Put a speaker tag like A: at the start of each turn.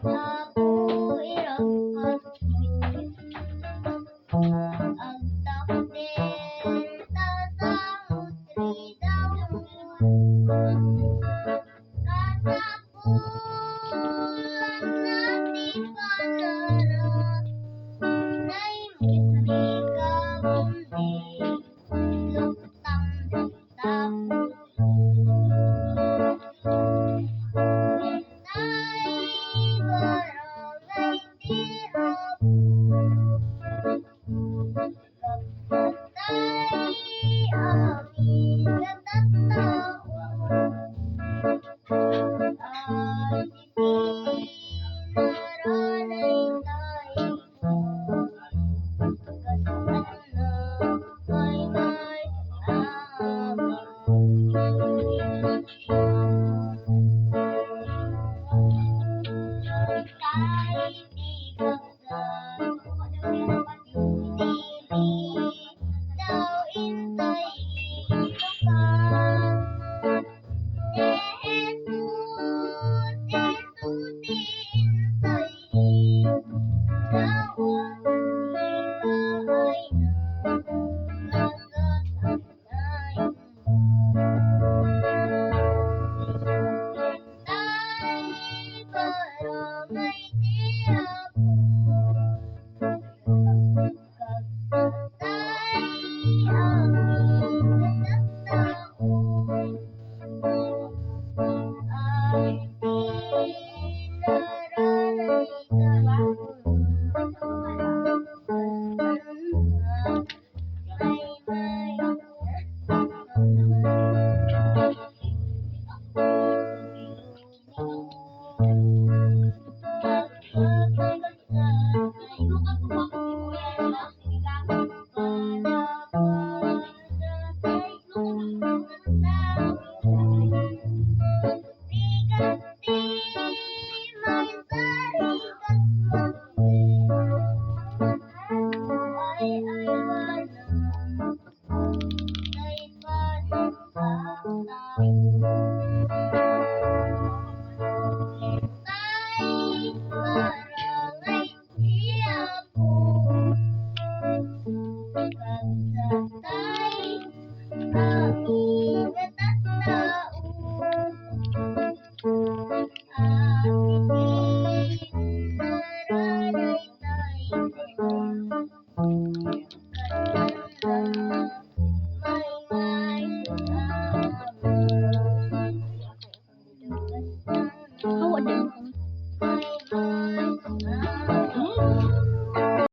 A: Apo irakat agtakder tasamut ridaun katapulan natin panara naimit rikabundi luktang tapos barangay tirap kapatay amin katatao ay pinaranay tayo kasana may kahit di kapsan dili daw intay ka Jesus intay dawan ibahay na nagatanayin tay barangay tirapo kapatay amin katatao ay pinaranay tayo barangay Quiapo kapsatay amin katatao at ipinaranay tayo kasana may
B: Hawa din.
A: may